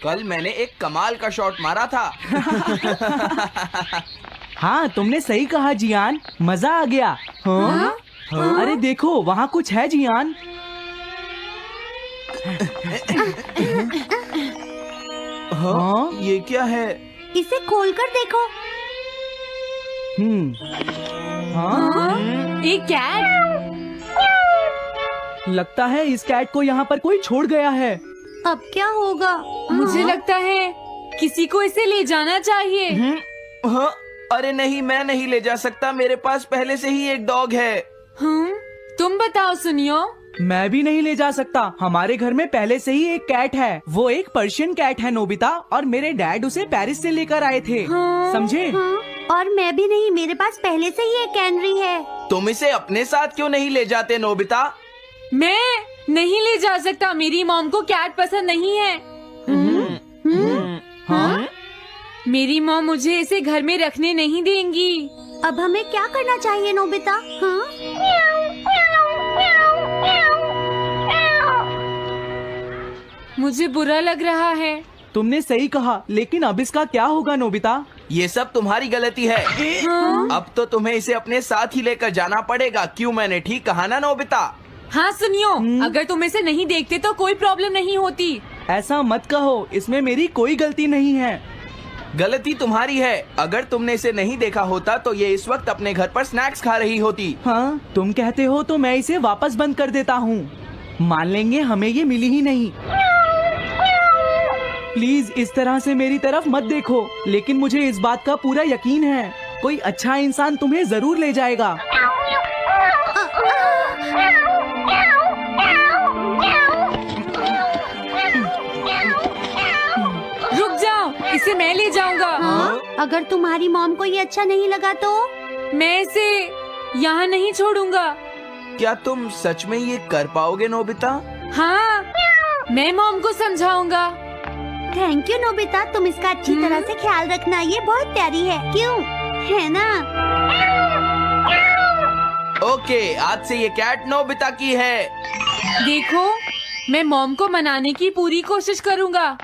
कल मैंने एक कमाल का शॉट मारा था। हाँ, तुमने सही कहा जियान, मजा आ गया। हाँ? अरे देखो, वहाँ कुछ है जियान। हाँ, ये क्या है? इसे खोलकर देखो। हाँ? एक कैट। लगता है इस कैट को यहाँ पर कोई छोड़ गया है। अब क्या होगा? मुझे लगता है किसी को इसे ले जाना चाहिए। हाँ, अरे नहीं, मैं नहीं ले जा सकता, मेरे पास पहले से ही एक डॉग है। तुम बताओ सुनियो। मैं भी नहीं ले जा सकता, हमारे घर में पहले से ही एक कैट है। वो एक पर्शियन कैट है नोबिता, और मेरे डैड उसे पेरिस से लेकर आए थे। समझे? और मैं भी नहीं, मेरे पास पहले से ही एक कैनरी है। तुम इसे अपने साथ क्यों नहीं ले जाते नोबिता? मैं नहीं ले जा सकता, मेरी मॉम को कैट पसंद नहीं है। हाँ? मेरी मॉम मुझे इसे घर में रखने नहीं देंगी। अब हमें क्या करना चाहिए नोबिता? हाँ? मुझे बुरा लग रहा है। तुमने सही कहा, लेकिन अब इसका क्या होगा नोबिता? ये सब तुम्हारी गलती है। अब तो तुम्हें इसे अपने साथ ही लेकर जाना पड़ेगा। क्यों, मैंने ठीक कहा ना नोबिता? हाँ सुनियो, अगर तुम इसे नहीं देखते तो कोई प्रॉब्लम नहीं होती। ऐसा मत कहो, इसमें मेरी कोई गलती नहीं है। गलती तुम्हारी है। अगर तुमने इसे नहीं देखा होता तो ये इस वक्त अपने घर पर स्नैक्स खा रही होती। हाँ, तुम कहते हो तो मैं इसे वापस बंद कर देता हूँ। मान लेंगे हमें ये मिली ही नहीं। प्लीज इस तरह से मेरी तरफ मत देखो, लेकिन मुझे इस बात का पूरा यकीन है, कोई अच्छा इंसान तुम्हें जरूर ले जाएगा। रुक जाओ, इसे मैं ले जाऊंगा। अगर तुम्हारी मॉम को ये अच्छा नहीं लगा तो? मैं इसे यहाँ नहीं छोड़ूंगा। क्या तुम सच में ये कर पाओगे नोबिता? हाँ, मैं मॉम को समझाऊंगा। थैंक यू नोबिता, तुम इसका अच्छी तरह से ख्याल रखना, ये बहुत प्यारी है। क्यों, है ना? ओके, आज से ये कैट नोबिता की है। देखो, मैं मॉम को मनाने की पूरी कोशिश करूंगा।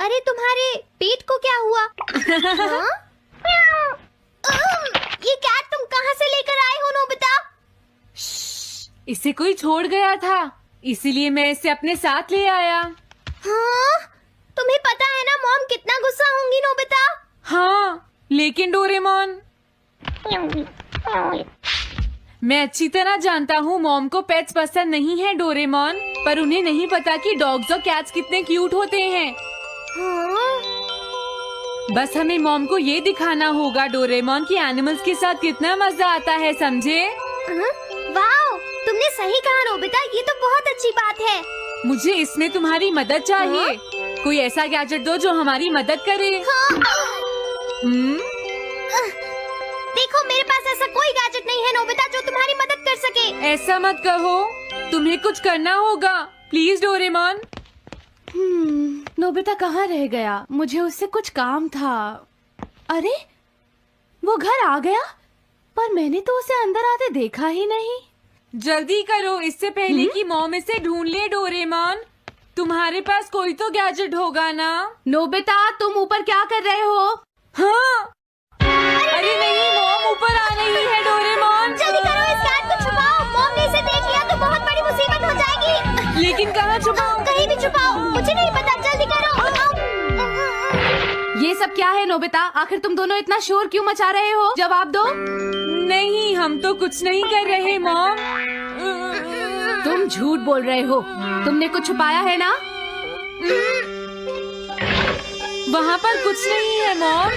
अरे तुम्हारे पेट को क्या हुआ? हाँ? ये कैट तुम कहाँ से लेकर आए हो नोबिता? इसे कोई छोड़ गया था, इसीलिए मैं इसे अपने साथ ले आया। हाँ? तुम्हें पता है ना मॉम कितना गुस्सा होंगी नोबिता? हाँ, लेकिन डोरेमोन, मैं अच्छी तरह जानता हूँ मॉम को पेट्स पसंद नहीं है डोरेमोन, पर उन्हें नहीं पता कि डॉग्स और कैट्स कितने क्यूट होते हैं। हाँ? बस हमें मॉम को ये दिखाना होगा डोरेमोन कि एनिमल्स के साथ कितना मजा आता है, समझे? वाओ, तुमने सही कहा नोबिता, ये तो बहुत अच्छी बात है। मुझे इसमें तुम्हारी मदद चाहिए। कोई ऐसा गैजेट दो जो हमारी मदद करे। देखो, मेरे पास ऐसा कोई गैजेट नहीं है नोबिता जो तुम्हारी मदद कर सके। ऐसा मत कहो, तुम्हें कुछ करना होगा, प्लीज डोरेमोन। नोबिता कहाँ रह गया? मुझे उससे कुछ काम था। अरे, वो घर आ गया, पर मैंने तो उसे अंदर आते देखा ही नहीं। जल्दी करो, इससे पहले कि मॉम इसे ढूंढ ले। डोरेमोन, तुम्हारे पास कोई तो गैजेट होगा ना? नोबिता, तुम ऊपर क्या कर रहे हो? हाँ, अरे नहीं, मॉम ऊपर आ रही है। डोरेमोन, जल्दी करो, इस कैट को छुपाओ। मॉम ने इसे देख लिया तो बहुत बड़ी मुसीबत हो जाएगी। लेकिन कहाँ छुपाऊं? कहीं भी छुपाओ, मुझे नहीं पता, जल्दी करो। ये सब क्या है नोबिता? आखिर तुम दोनों इतना शोर क्यों मचा रहे हो? जवाब दो। नहीं, हम तो कुछ नहीं कर रहे मॉम। तुम झूठ बोल रहे हो, तुमने कुछ छुपाया है ना? वहाँ पर कुछ नहीं है मॉम।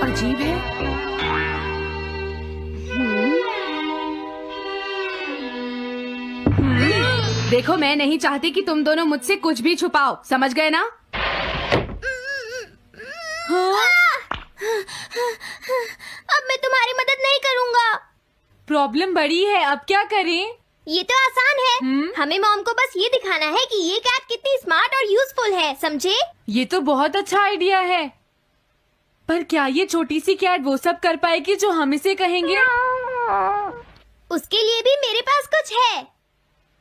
अजीब है। देखो, मैं नहीं चाहती कि तुम दोनों मुझसे कुछ भी छुपाओ, समझ गए ना? अब मैं तुम्हारी मदद नहीं करूँगा। प्रॉब्लम बड़ी है, अब क्या करें? ये तो आसान है। हमें मॉम को बस ये दिखाना है कि ये कैट कितनी स्मार्ट और यूजफुल है, समझे? ये तो बहुत अच्छा आइडिया है, पर क्या ये छोटी सी कैट वो सब कर पाएगी जो हम इसे कहेंगे? उसके लिए भी मेरे पास कुछ है।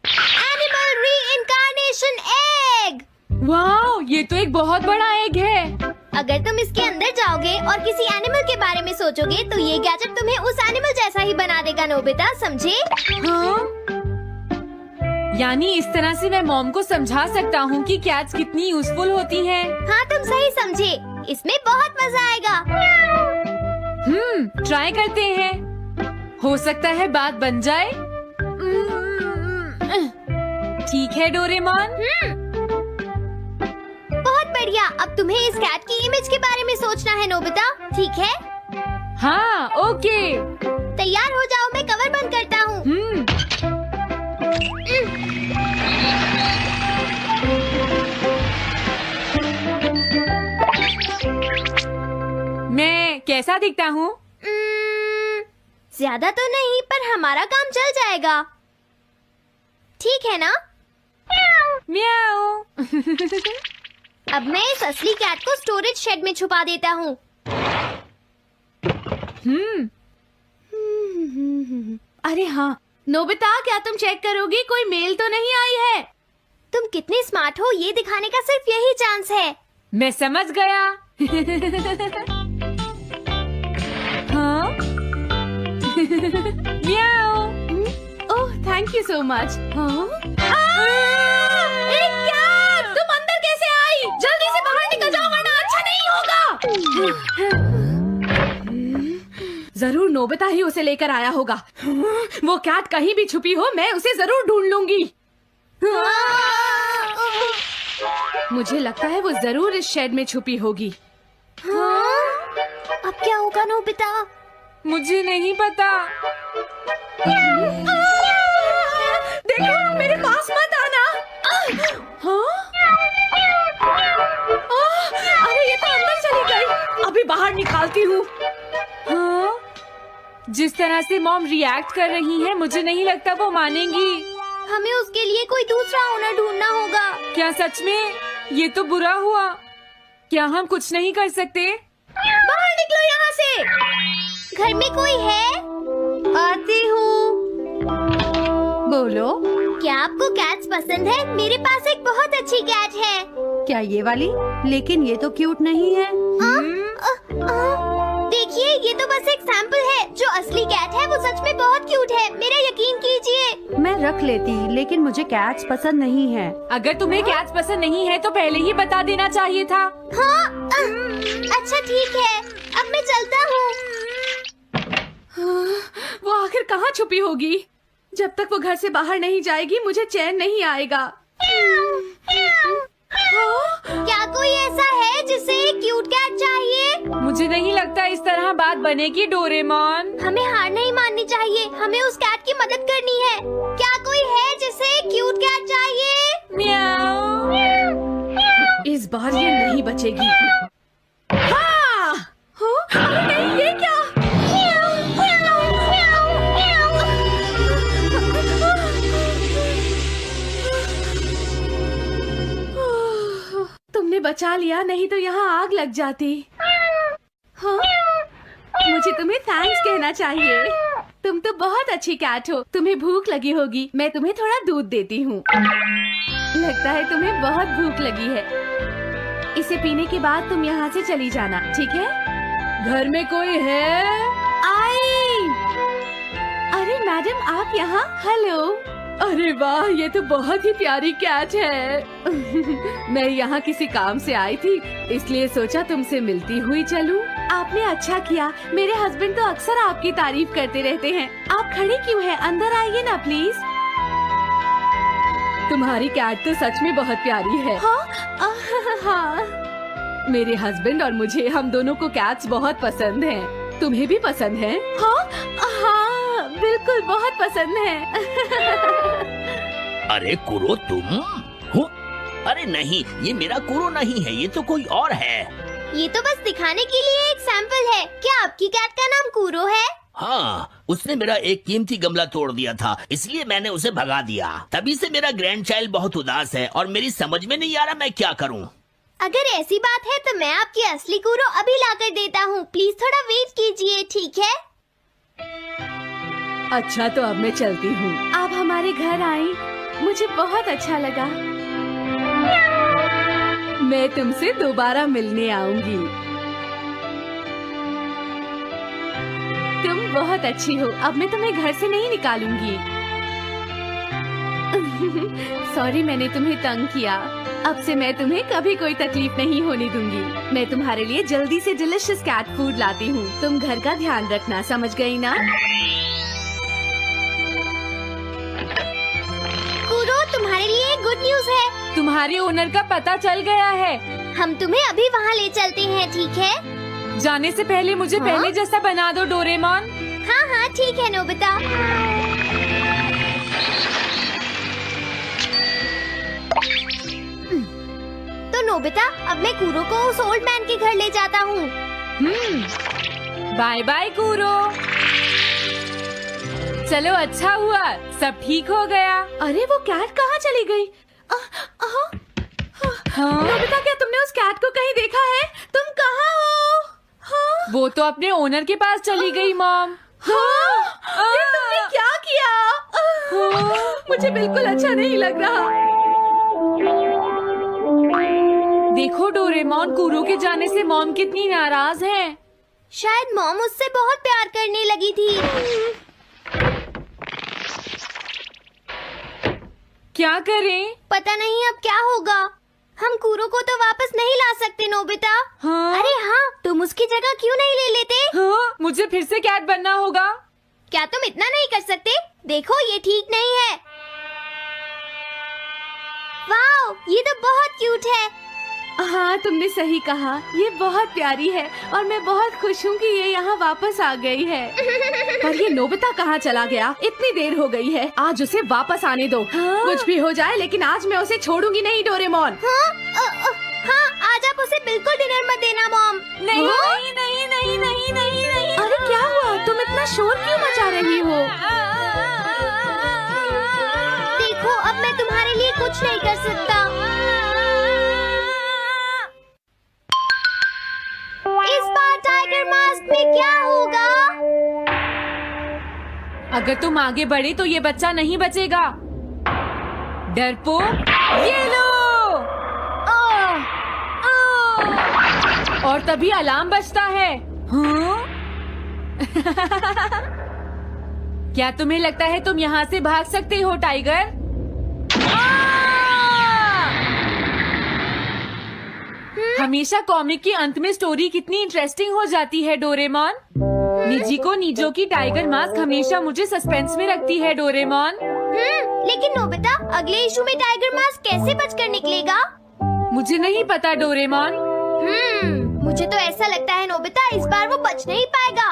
Animal reincarnation egg. वाह, ये तो एक बहुत बड़ा एग है। अगर तुम इसके अंदर जाओगे और किसी एनिमल के बारे में सोचोगे तो ये गैजेट तुम्हें उस एनिमल जैसा ही बना देगा, नोबिता, समझे? हाँ? यानी इस तरह से मैं मॉम को समझा सकता हूँ कि कैट्स कितनी यूजफुल होती हैं। हाँ, तुम सही समझे। इसमें बहुत मजा आएगा। ट्राई करते हैं। हो सकता है बात बन जाए। ठीक है डोरेमोन। बहुत बढ़िया। अब तुम्हें इस कैट की इमेज के बारे में सोचना है, नोबिता, ठीक है? हाँ, ओके। तैयार हो जाओ, मैं कवर बंद करता हूँ। मैं कैसा दिखता हूँ? ज्यादा तो नहीं, पर हमारा काम चल जाएगा, ठीक है ना? म्याऊ। अब मैं इस असली कैट को स्टोरेज शेड में छुपा देता हूँ। अरे हाँ नोबिता, क्या तुम चेक करोगी कोई मेल तो नहीं आई है? तुम कितने स्मार्ट हो ये दिखाने का सिर्फ यही चांस है। मैं समझ गया। हाँ? म्याऊ। ओह, थैंक यू सो मच। हाँ? तुम अंदर कैसे आई? जल्दी से बाहर निकल जाओ वरना अच्छा नहीं होगा। जरूर नोबिता ही उसे लेकर आया होगा। वो कैट कहीं भी छुपी हो, मैं उसे जरूर ढूंढ लूंगी। मुझे लगता है वो जरूर इस शेड में छुपी होगी। अब क्या होगा नोबिता? मुझे नहीं पता। देखो, मेरे पास मत आना। हाँ? अरे ये तो अंदर चली गई। अभी बाहर निकालती हूँ। हाँ? जिस तरह से मॉम रिएक्ट कर रही है, मुझे नहीं लगता वो मानेंगी। हमें उसके लिए कोई दूसरा ओनर ढूंढना होगा। क्या सच में? ये तो बुरा हुआ। क्या हम कुछ नहीं कर सकते? बाहर निकलो यहाँ से। घर में कोई है? आती हूँ। बोलो, क्या आपको कैट्स पसंद है? मेरे पास एक बहुत अच्छी कैट है। क्या ये वाली? लेकिन ये तो क्यूट नहीं है। देखिए, ये तो बस एक सैंपल है। जो असली कैट है वो सच में बहुत क्यूट है, मेरा यकीन कीजिए। मैं रख लेती, लेकिन मुझे कैट्स पसंद नहीं है। अगर तुम्हें कैट्स पसंद नहीं है तो पहले ही बता देना चाहिए था। हाँ, अच्छा ठीक है, अब मैं चलता हूँ। वो आखिर कहाँ छुपी होगी? जब तक वो घर से बाहर नहीं जाएगी मुझे चैन नहीं आएगा। क्या कोई ऐसा है जिसे एक क्यूट कैट चाहिए? मुझे नहीं लगता इस तरह बात बनेगी डोरेमोन। हमें हार नहीं माननी चाहिए, हमें उस कैट की मदद करनी है। क्या कोई है जिसे एक क्यूट कैट चाहिए? म्याऊ। इस बार ये नहीं बचेगी। हाँ! नहीं, ये क्या? तुमने बचा लिया, नहीं तो यहाँ आग लग जाती। हाँ? मुझे तुम्हें थैंक्स कहना चाहिए। तुम तो बहुत अच्छी कैट हो। तुम्हें भूख लगी होगी, मैं तुम्हें थोड़ा दूध देती हूँ। लगता है तुम्हें बहुत भूख लगी है। इसे पीने के बाद तुम यहाँ से चली जाना, ठीक है? घर में कोई है? आई! अरे मैडम, आप यहाँ? हेलो। अरे वाह, ये तो बहुत ही प्यारी कैट है। मैं यहाँ किसी काम से आई थी, इसलिए सोचा तुमसे मिलती हुई चलूं। आपने अच्छा किया। मेरे हस्बैंड तो अक्सर आपकी तारीफ करते रहते हैं। आप खड़े क्यों हैं? अंदर आइए ना प्लीज। तुम्हारी कैट तो सच में बहुत प्यारी है। हाँ। मेरे हस्बैंड और मुझे, हम दोनों को कैट्स बहुत पसंद हैं। तुम्हें भी पसंद है? हाँ, बिल्कुल बहुत पसंद है। अरे कुरो, तुम हो? अरे नहीं, ये मेरा कुरो नहीं है, ये तो कोई और है। ये तो बस दिखाने के लिए एक सैंपल है। क्या आपकी कैट का नाम कुरो है? हाँ, उसने मेरा एक कीमती गमला तोड़ दिया था, इसलिए मैंने उसे भगा दिया। तभी से मेरा ग्रैंड चाइल्ड बहुत उदास है और मेरी समझ में नहीं आ रहा मैं क्या करूं। अगर ऐसी बात है तो मैं आपकी असली कूरो अभी लाकर देता हूँ। प्लीज थोड़ा वेट कीजिए, ठीक है? अच्छा तो अब मैं चलती हूँ। आप हमारे घर आई, मुझे बहुत अच्छा लगा। मैं तुमसे दोबारा मिलने आऊंगी। तुम बहुत अच्छी हो। अब मैं तुम्हें घर से नहीं निकालूंगी। सॉरी मैंने तुम्हें तंग किया। अब से मैं तुम्हें कभी कोई तकलीफ नहीं होने दूंगी। मैं तुम्हारे लिए जल्दी से डिलिशियस कैट फूड लाती हूँ। तुम घर का ध्यान रखना, समझ गई ना? कूरो, तुम्हारे लिए एक गुड न्यूज है। तुम्हारे ओनर का पता चल गया है। हम तुम्हें अभी वहाँ ले चलते हैं, ठीक है? जाने से पहले मुझे पहले जैसा बना दो डोरेमोन। हाँ हाँ ठीक है नोबिता। तो नोबिता, अब मैं कूरो को उस ओल्ड मैन के घर ले जाता हूँ। बाय बाय कूरो। चलो अच्छा हुआ, सब ठीक हो गया। अरे वो कैट कहाँ चली गई? नोबिता, क्या तुमने उस कैट को कहीं देखा है? तुम कहाँ हो? हाँ? वो तो अपने ओनर के पास चली गई मॉम। ये तुमने क्या किया? मुझे बिल्कुल अच्छा नहीं लग रहा। देखो डोरेमोन, कूरो के जाने से मॉम कितनी नाराज हैं। शायद मॉम उससे बहुत प्यार करने लगी थी। क्या करें? पता नहीं अब क्या होगा। हम कूरो को तो वापस नहीं ला सकते नोबिता। हाँ? अरे हाँ, तुम उसकी जगह क्यों नहीं ले लेते? हाँ? मुझे फिर से कैट बनना होगा। क्या तुम इतना नहीं कर सकते? देखो ये ठीक नहीं है। वाओ, ये तो बहुत क्यूट है। हाँ तुमने सही कहा, ये बहुत प्यारी है और मैं बहुत खुश हूँ कि ये यहाँ वापस आ गई है। पर ये नोबिता कहाँ चला गया? इतनी देर हो गई है, आज उसे वापस आने दो। कुछ भी हो जाए लेकिन आज मैं उसे छोड़ूंगी नहीं डोरेमोन। हाँ, आज आप उसे बिल्कुल डिनर मत देना मॉम। नहीं नहीं नहीं नहीं नहीं नहीं नहीं। अरे क्या हुआ? तुम इतना शोर क्यों मचा रही हो? देखो अब मैं तुम्हारे लिए कुछ नहीं कर सकता। इस बार टाइगर मास्क में क्या होगा? अगर तुम आगे बढ़े तो ये बच्चा नहीं बचेगा। डरपोक, ये लो। और तभी अलार्म बजता है। हाँ? क्या तुम्हें लगता है तुम यहाँ से भाग सकते हो टाइगर? हमेशा कॉमिक के अंत में स्टोरी कितनी इंटरेस्टिंग हो जाती है डोरेमोन। निजी को नीजो की टाइगर मास्क हमेशा मुझे सस्पेंस में रखती है डोरेमोन। लेकिन नोबिता, अगले इशू में टाइगर मास्क कैसे बचकर निकलेगा? मुझे नहीं पता डोरेमोन। मुझे तो ऐसा लगता है नोबिता, इस बार वो बच नहीं पाएगा।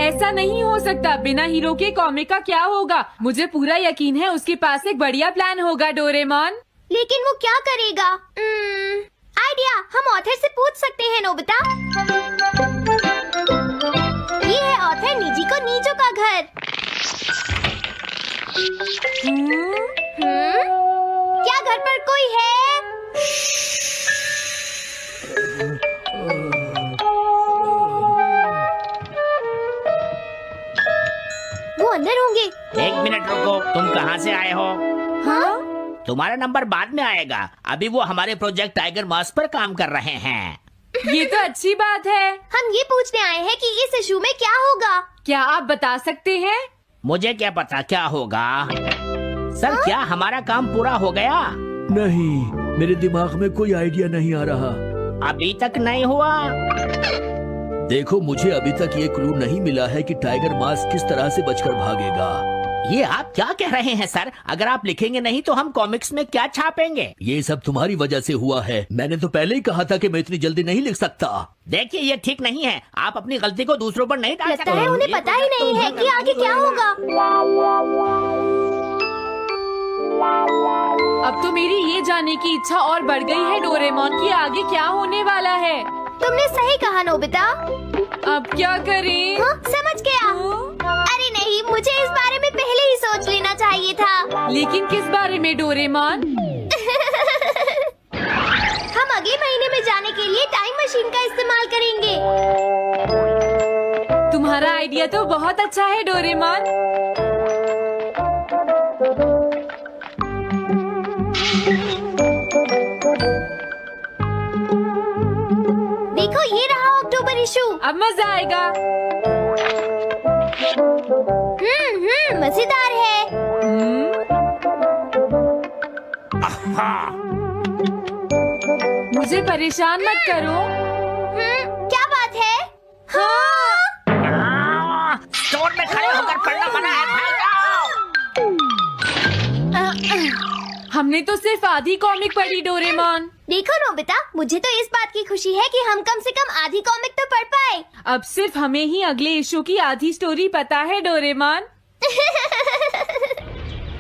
ऐसा नहीं हो सकता। बिना हीरो के कॉमिक का क्या होगा? मुझे पूरा यकीन है उसके पास एक बढ़िया प्लान होगा डोरेमोन। लेकिन वो क्या करेगा? आइडिया, हम ऑथर से पूछ सकते हैं नोबिता। ये है ऑथर निजी को नीजो का घर। क्या घर पर कोई है? वो अंदर होंगे। एक मिनट रुको, तुम कहाँ से आए हो? हाँ? तुम्हारा नंबर बाद में आएगा। अभी वो हमारे प्रोजेक्ट टाइगर मास्क पर काम कर रहे हैं। ये तो अच्छी बात है। हम ये पूछने आए हैं कि इस इशू में क्या होगा। क्या आप बता सकते हैं? मुझे क्या पता क्या होगा। सर, क्या हमारा काम पूरा हो गया? नहीं, मेरे दिमाग में कोई आइडिया नहीं आ रहा। अभी तक नहीं हुआ। देखो, मुझे अभी तक ये क्लू नहीं मिला है कि टाइगर मास्क किस तरह से बचकर भागेगा। ये आप क्या कह रहे हैं सर? अगर आप लिखेंगे नहीं तो हम कॉमिक्स में क्या छापेंगे? ये सब तुम्हारी वजह से हुआ है। मैंने तो पहले ही कहा था कि मैं इतनी जल्दी नहीं लिख सकता। देखिए, ये ठीक नहीं है। आप अपनी गलती को दूसरों पर नहीं डाल सकते। लगता है उन्हें पता ही नहीं है कि आगे क्या होगा। अब तो मेरी ये जानने की इच्छा और बढ़ गई है डोरेमोन कि आगे क्या होने वाला है। तुमने सही कहा नोबिता। अब क्या करें? समझ गया। अरे नहीं, मुझे इस बारे में पहले ही सोच लेना चाहिए था। लेकिन किस बारे में डोरेमोन? हम अगले महीने में जाने के लिए टाइम मशीन का इस्तेमाल करेंगे। तुम्हारा आइडिया तो बहुत अच्छा है डोरेमोन। देखो ये रहा अक्टूबर इशू। अब मजा आएगा। मजेदार है। मुझे परेशान मत करो। क्या बात है? हाँ। स्टोर में खड़े होकर पढ़ना मना है, भाग जाओ। हमने तो सिर्फ आधी कॉमिक पढ़ी डोरेमोन। देखो नोबिता, मुझे तो इस बात की खुशी है कि हम कम से कम आधी कॉमिक तो पढ़ पाए। अब सिर्फ हमें ही अगले इशू की आधी स्टोरी पता है डोरेमोन।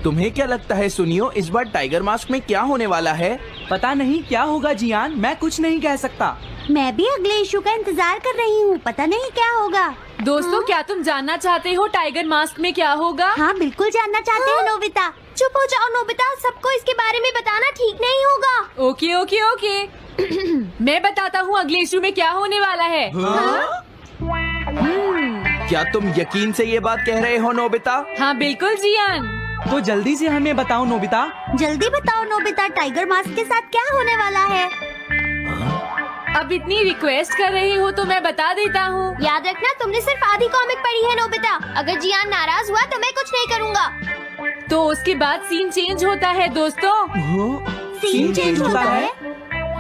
तुम्हें क्या लगता है सुनियो, इस बार टाइगर मास्क में क्या होने वाला है? पता नहीं क्या होगा जियान, मैं कुछ नहीं कह सकता। मैं भी अगले इशू का इंतजार कर रही हूँ, पता नहीं क्या होगा। दोस्तों, क्या तुम जानना चाहते हो टाइगर मास्क में क्या होगा? हाँ बिल्कुल जानना चाहते हैं नोबिता। चुप हो जाओ नोबिता, सबको इसके बारे में बताना ठीक नहीं होगा। Okay okay okay. मैं बताता हूँ अगले इशू में क्या होने वाला है। क्या तुम यकीन से ये बात कह रहे हो नोबिता? हाँ बिल्कुल जियान। तो जल्दी से हमें बताओ नोबिता। जल्दी बताओ नोबिता, टाइगर मास्क के साथ क्या होने वाला है? अब इतनी रिक्वेस्ट कर रही हो तो मैं बता देता हूँ। याद रखना, तुमने सिर्फ आधी कॉमिक पढ़ी है नोबिता। अगर जियान नाराज हुआ तो मैं कुछ नहीं करूँगा। तो उसके बाद सीन चेंज होता है दोस्तों। सीन चेंज होता है?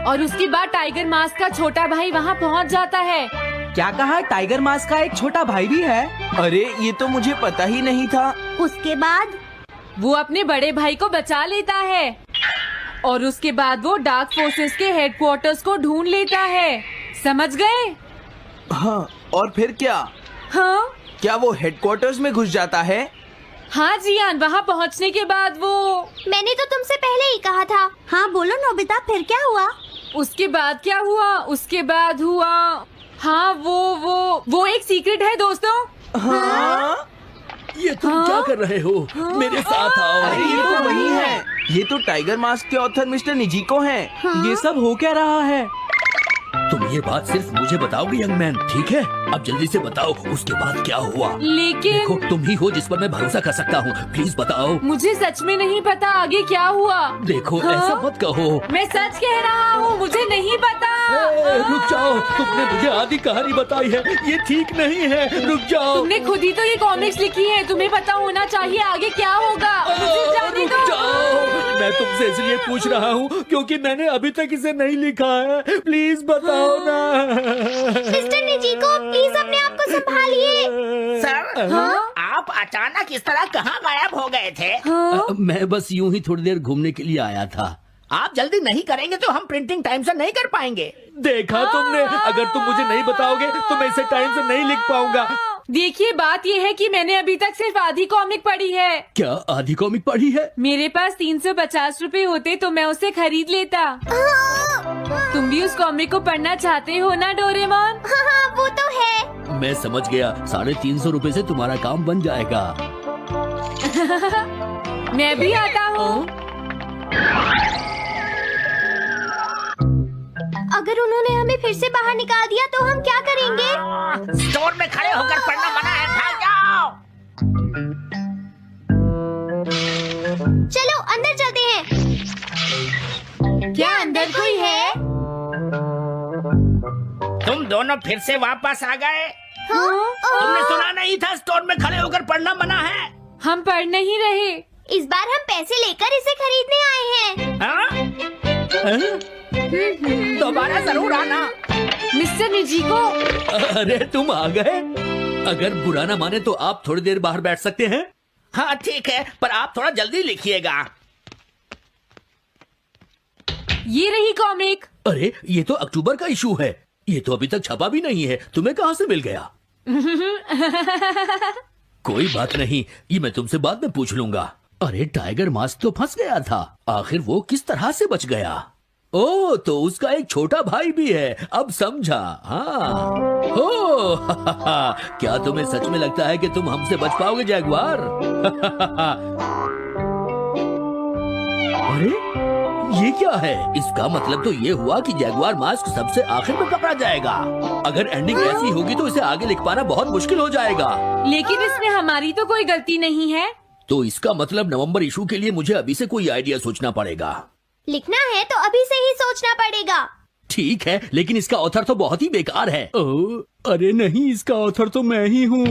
और उसके बाद टाइगर मास्क का छोटा भाई वहाँ पहुँच जाता है। क्या कहा? टाइगर मास्क का एक छोटा भाई भी है? अरे ये तो मुझे पता ही नहीं था। उसके बाद वो अपने बड़े भाई को बचा लेता है और उसके बाद वो डार्क फोर्सेस के हेडक्वार्टर्स को ढूंढ लेता है। समझ गए? हाँ, और फिर क्या? हाँ क्या वो हेडक्वार्टर्स में घुस जाता है? हाँ जियान, वहाँ पहुँचने के बाद वो मैंने तो तुमसे पहले ही कहा था। हाँ बोलो नोबिता, फिर क्या हुआ? उसके बाद क्या हुआ? उसके बाद हुआ, हाँ वो एक सीक्रेट है दोस्तों। हाँ? ये तुम क्या कर रहे हो? मेरे साथ आओ। अरे ये तो वही है। ये तो टाइगर मास्क के ऑथर मिस्टर निजिको हैं। ये सब हो क्या रहा है? तुम ये बात सिर्फ मुझे बताओगे यंग मैन, ठीक है? अब जल्दी से बताओ उसके बाद क्या हुआ। लेकिन देखो, तुम ही हो जिस पर मैं भरोसा कर सकता हूँ। प्लीज बताओ। मुझे सच में नहीं पता आगे क्या हुआ। देखो, हाँ? ऐसा मत कहो। मैं सच कह रहा हूँ, मुझे नहीं पता। रुक जाओ, तुमने मुझे आधी कहानी बताई है, ये ठीक नहीं है। रुक जाओ। तुमने खुद ही तो ये कॉमिक्स लिखी है, तुम्हें पता होना चाहिए आगे क्या होगा। मुझे जाने रुक दो। जाओ। मैं तुमसे इसलिए पूछ रहा हूँ क्योंकि मैंने अभी तक इसे नहीं लिखा है। प्लीज बताओ ना। मिस्टर निजिको, प्लीज अपने आप को संभालिए। सर, आप अचानक इस तरह कहाँ गायब हो गए थे? मैं बस यूं ही थोड़ी देर घूमने के लिए आया था। आप जल्दी नहीं करेंगे तो हम प्रिंटिंग टाइम से नहीं कर पाएंगे। देखा तुमने, अगर तुम मुझे नहीं बताओगे तो मैं इसे टाइम से नहीं लिख पाऊंगा। देखिए, बात ये है कि मैंने अभी तक सिर्फ आधी कॉमिक पढ़ी है। क्या आधी कॉमिक पढ़ी है? मेरे पास 350 रुपए होते तो मैं उसे खरीद लेता। तुम भी उस कॉमिक को पढ़ना चाहते हो ना डोरेमोन? हाँ वो तो है। मैं समझ गया, 350 रुपए से तुम्हारा काम बन जाएगा। मैं भी आता हूँ। अगर उन्होंने हमें फिर से बाहर निकाल दिया तो हम क्या करेंगे? स्टोर में खड़े होकर पढ़ना मना है, भाग जाओ। चलो अंदर चलते हैं। क्या अंदर कोई है? तुम दोनों फिर से वापस आ गए। हाँ? तुमने सुना नहीं था स्टोर में खड़े होकर पढ़ना मना है? हम पढ़ नहीं रहे। इस बार हम पैसे लेकर इसे खरीदने आए हैं। हाँ? दोबारा जरूर आना। मिस्टर निजिको, अरे तुम आ गए। अगर बुरा ना माने तो आप थोड़ी देर बाहर बैठ सकते हैं। हाँ ठीक है, पर आप थोड़ा जल्दी लिखिएगा। ये रही कॉमिक। अरे ये तो अक्टूबर का इशू है, ये तो अभी तक छपा भी नहीं है। तुम्हें कहाँ से मिल गया? कोई बात नहीं, ये मैं तुमसे बाद में पूछ लूंगा। अरे टाइगर मास्क तो फंस गया था, आखिर वो किस तरह से बच गया? ओ, तो उसका एक छोटा भाई भी है, अब समझा। हाँ। ओ, क्या तुम्हें सच में लगता है कि तुम हमसे बच पाओगे जैगुआर? अरे ये क्या है? इसका मतलब तो ये हुआ कि जैगुआर मास्क सबसे आखिर में पकड़ा जाएगा। अगर एंडिंग ऐसी होगी तो इसे आगे लिख पाना बहुत मुश्किल हो जाएगा। लेकिन इसमें हमारी तो कोई गलती नहीं है। तो इसका मतलब नवंबर इशू के लिए मुझे अभी से कोई आइडिया सोचना पड़ेगा। लिखना है तो अभी से ही सोचना पड़ेगा। ठीक है, लेकिन इसका ऑथर तो बहुत ही बेकार है। अरे नहीं, इसका ऑथर तो मैं ही हूँ।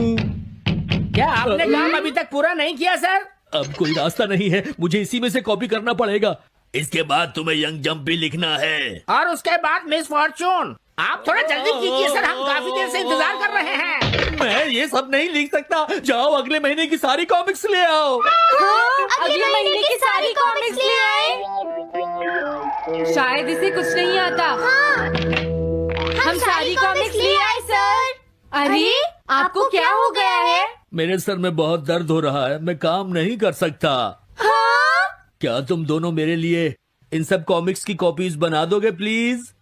क्या आपने काम अभी तक पूरा नहीं किया सर? अब कोई रास्ता नहीं है, मुझे इसी में से कॉपी करना पड़ेगा। इसके बाद तुम्हें यंग जंप भी लिखना है। और उसके बाद मिस फॉर्चून। आप थोड़ा जल्दी कीजिए सर, हम काफी देर से इंतजार कर रहे हैं। मैं ये सब नहीं लिख सकता। जाओ अगले महीने की सारी कॉमिक्स ले आओ। अगले महीने की सारी कॉमिक्स ले आए। शायद इसे कुछ नहीं आता। हम सारी कॉमिक्स ले आए सर। अरे आपको क्या हो गया है? मेरे सर में बहुत दर्द हो रहा है, मैं काम नहीं कर सकता। क्या तुम दोनों मेरे लिए इन सब कॉमिक्स की कॉपीज बना दोगे प्लीज?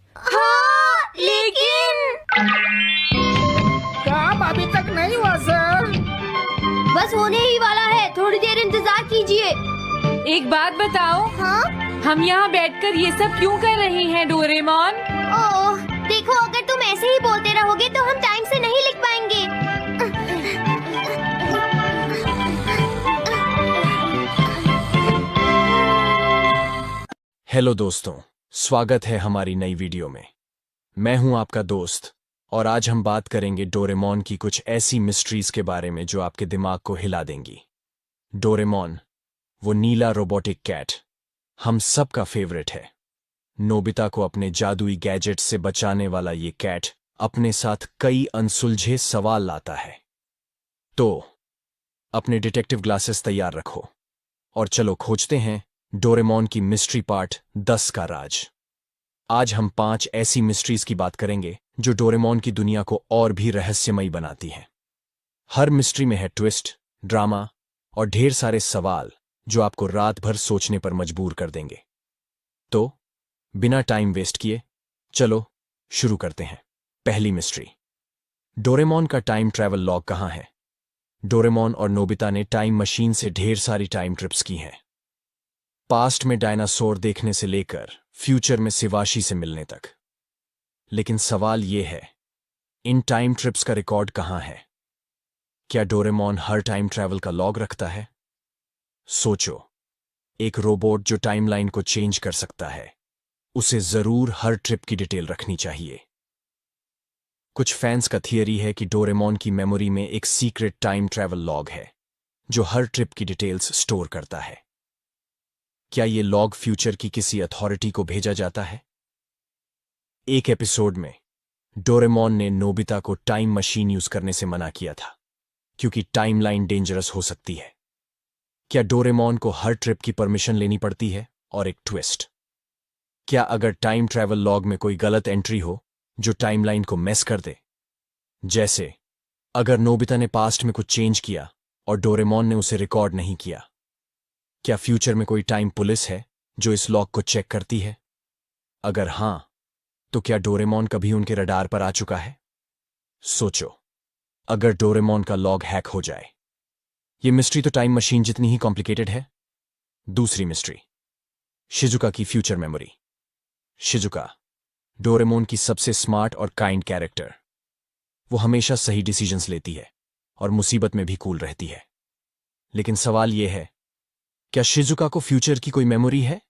लेकिन काम अभी तक नहीं हुआ सर। बस होने ही वाला है, थोड़ी देर इंतजार कीजिए। एक बात बताओ, हम यहाँ बैठकर ये सब क्यों कर रहे हैं डोरेमोन? ओह, देखो अगर तुम ऐसे ही बोलते रहोगे तो हम टाइम से नहीं लिख पाएंगे। हेलो दोस्तों, स्वागत है हमारी नई वीडियो में। मैं हूं आपका दोस्त और आज हम बात करेंगे डोरेमोन की कुछ ऐसी मिस्ट्रीज के बारे में जो आपके दिमाग को हिला देंगी। डोरेमोन, वो नीला रोबोटिक कैट, हम सबका फेवरेट है। नोबिता को अपने जादुई गैजेट से बचाने वाला ये कैट अपने साथ कई अनसुलझे सवाल लाता है। तो अपने डिटेक्टिव ग्लासेस तैयार रखो और चलो खोजते हैं डोरेमोन की मिस्ट्री पार्ट 10 का राज। आज हम 5 ऐसी मिस्ट्रीज की बात करेंगे जो डोरेमोन की दुनिया को और भी रहस्यमयी बनाती हैं। हर मिस्ट्री में है ट्विस्ट, ड्रामा और ढेर सारे सवाल जो आपको रात भर सोचने पर मजबूर कर देंगे। तो बिना टाइम वेस्ट किए चलो शुरू करते हैं। पहली मिस्ट्री, डोरेमोन का टाइम ट्रैवल लॉग कहाँ है? डोरेमोन और नोबिता ने टाइम मशीन से ढेर सारी टाइम ट्रिप्स की हैं, पास्ट में डायनासोर देखने से लेकर फ्यूचर में शिवाशी से मिलने तक। लेकिन सवाल यह है, इन टाइम ट्रिप्स का रिकॉर्ड कहाँ है? क्या डोरेमोन हर टाइम ट्रैवल का लॉग रखता है? सोचो, एक रोबोट जो टाइमलाइन को चेंज कर सकता है, उसे जरूर हर ट्रिप की डिटेल रखनी चाहिए। कुछ फैंस का थियरी है कि डोरेमोन की मेमोरी में एक सीक्रेट टाइम ट्रैवल लॉग है जो हर ट्रिप की डिटेल्स स्टोर करता है। क्या ये लॉग फ्यूचर की किसी अथॉरिटी को भेजा जाता है? एक एपिसोड में डोरेमोन ने नोबिता को टाइम मशीन यूज करने से मना किया था क्योंकि टाइमलाइन डेंजरस हो सकती है। क्या डोरेमोन को हर ट्रिप की परमिशन लेनी पड़ती है? और एक ट्विस्ट, क्या अगर टाइम ट्रैवल लॉग में कोई गलत एंट्री हो जो टाइमलाइन को मेस कर दे? जैसे अगर नोबिता ने पास्ट में कुछ चेंज किया और डोरेमोन ने उसे रिकॉर्ड नहीं किया, क्या फ्यूचर में कोई टाइम पुलिस है जो इस लॉग को चेक करती है? अगर हां, तो क्या डोरेमोन कभी उनके रडार पर आ चुका है? सोचो, अगर डोरेमोन का लॉग हैक हो जाए। ये मिस्ट्री तो टाइम मशीन जितनी ही कॉम्प्लिकेटेड है। दूसरी मिस्ट्री, शिजुका की फ्यूचर मेमोरी। शिजुका, डोरेमोन की सबसे स्मार्ट और काइंड कैरेक्टर। वो हमेशा सही डिसीजंस लेती है और मुसीबत में भी कूल रहती है। लेकिन सवाल यह है, क्या शिजुका को फ्यूचर की कोई मेमोरी है?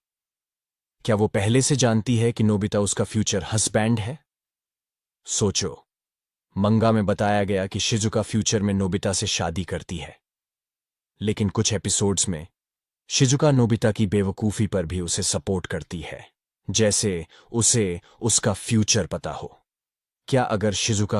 क्या वो पहले से जानती है कि नोबिता उसका फ्यूचर हस्बैंड है? सोचो, मंगा में बताया गया कि शिजुका फ्यूचर में नोबिता से शादी करती है, लेकिन कुछ एपिसोड्स में शिजुका नोबिता की बेवकूफी पर भी उसे सपोर्ट करती है, जैसे उसे उसका फ्यूचर पता हो। क्या अगर शिजुका